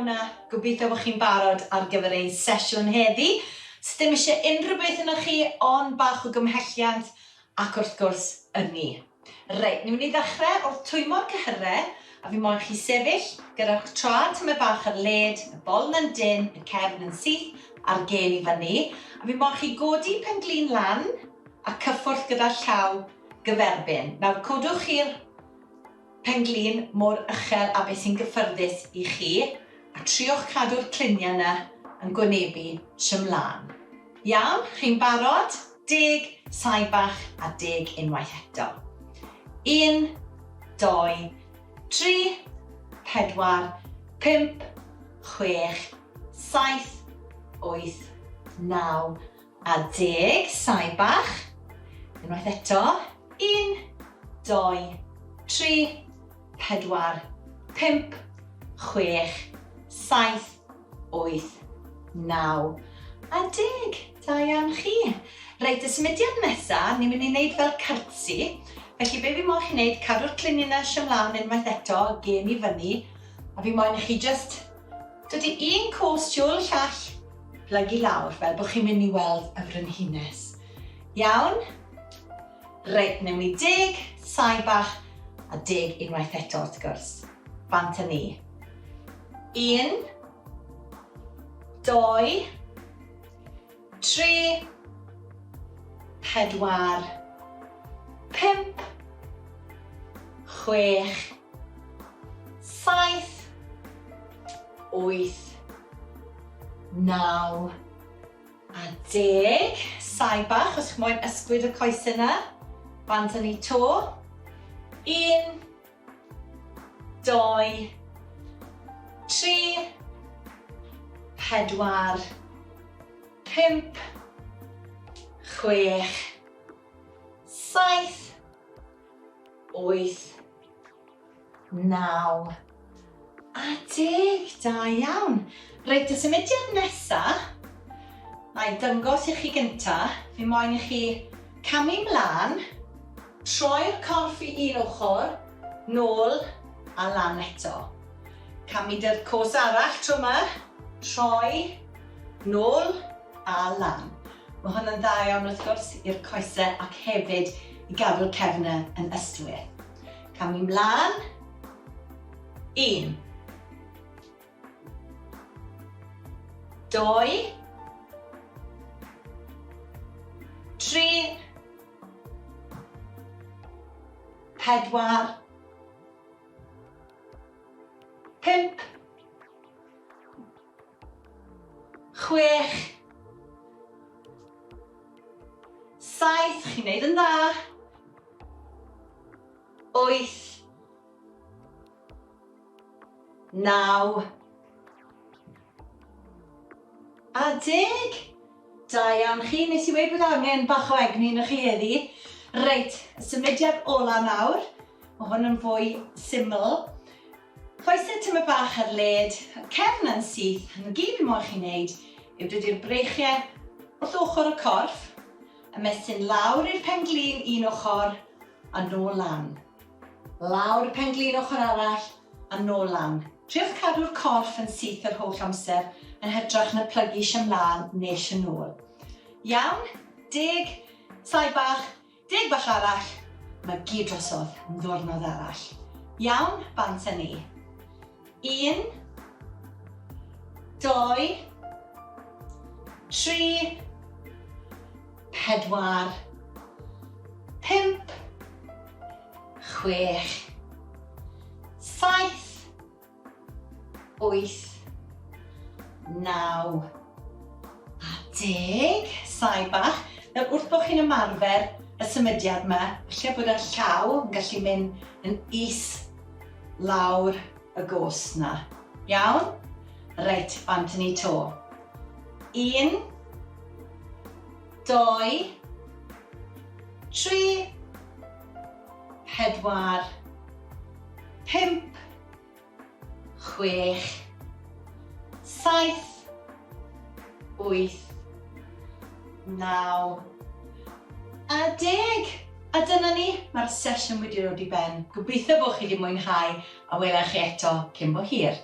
iawn a gobeithio bod chi'n barod ar gyfer ein sesiwn heddi. So dim eisiau unrhyw beth yna chi, ond bach o gymhelliant ac wrth gwrs ynni. Reit, ni'n mynd i ddechrau o'r twymo'r cyhyrau a fi moyn chi sefyll gyda'ch trad tymed bach ar led, y bol yn dyn, y cefn yn syth a'r gen i fyny. A fi moyn chi godi pen-glin lan a cyffwrdd gyda llaw gyferbyn. Nawr, codwch chi'r pen-glin mor uchel a beth sy'n gyffyrddus i chi a triwch cadw'r cluniau yna yn gwynebu symlaen. Iawn, chi'n barod? 10 saib bach a 10 unwaith eto. 1, 2, 3, 4, 5, 6, 7, 8, 9 a 10 saib bach. Unwaith eto. 1, 2, 3, 4, 5, 6, 7, 8, 9 a 10. Da iawn chi. Reit, y symudiad nesaf, ni'n mynd i wneud fel cartsi. Felly be fi moyn chi wneud, cadw'r cluniau yna symlaen unwaith eto, gen i fyny. A fi moyn i chi just dod i un cwrs tu ôl llall, plygu lawr fel bod chi'n mynd i weld y frenhines. Iawn? Reit, newn ni 10 saib bach a 10 unwaith eto wrth gwrs. Bant â ni. 1, 2, 3, 4, 5, 6, 7, 8, 9 a 10. Saib bach, os chi'n moyn ysgwyd y coes yna. Bant â ni to. 1, 2, 3, 4, 5, 6, 7, 8, 9 a 10. Da iawn. Reit, y symudiad nesaf, na i dangos i chi gyntaf. Fi moyn i chi camu mlaen, troi'r corff i un ochr, nôl a lan eto. Camu dy'r cwrs arall tro yma, troi, nôl a lan. Mae hwn yn dda iawn wrth gwrs i'r coesau ac hefyd i gadw'r cefnau yn ystwyth. Camu mlaen. 1, 2, 3, 4, 5, 6, 7, chi'n neud yn dda. 8, 9 a 10. Da iawn chi, nes i weud bod angen bach o egni yn chi heddi. Reit, y symudiad ola nawr. Mae hwn yn fwy syml. Coesau tymed bach ar led, cefn yn syth, yn gyd fi moyn chi wneud yw dod i'r breichiau wrth ochr y corff, ymestyn lawr i'r pen-glin un ochr a nôl lan. Lawr y pen-glin ochr arall a nôl lan. Triwch cadw'r corff yn syth yr holl amser yn hytrach na plygu symlaen nes yn ôl. Iawn, 10 saib bach, 10 bach arall, mae gyd drosodd yn ddwrnod arall. Iawn, bant â ni. 1, 2, 3, 4, 5, 6, 7, 8, 9 a 10. Saib bach. Nawr, wrth bod chi'n ymarfer y symudiad yma, felly bod y llaw yn gallu mynd yn is lawr y gos yna. Iawn? Reit, bant â ni to. 1, 2, 3, 4, 5, 6, 7, 8, 9 a 10. A dyna ni, mae'r sesiwn wedi dod i ben. Gobeithio bod chi wedi mwynhau a welai chi eto cyn bo hir.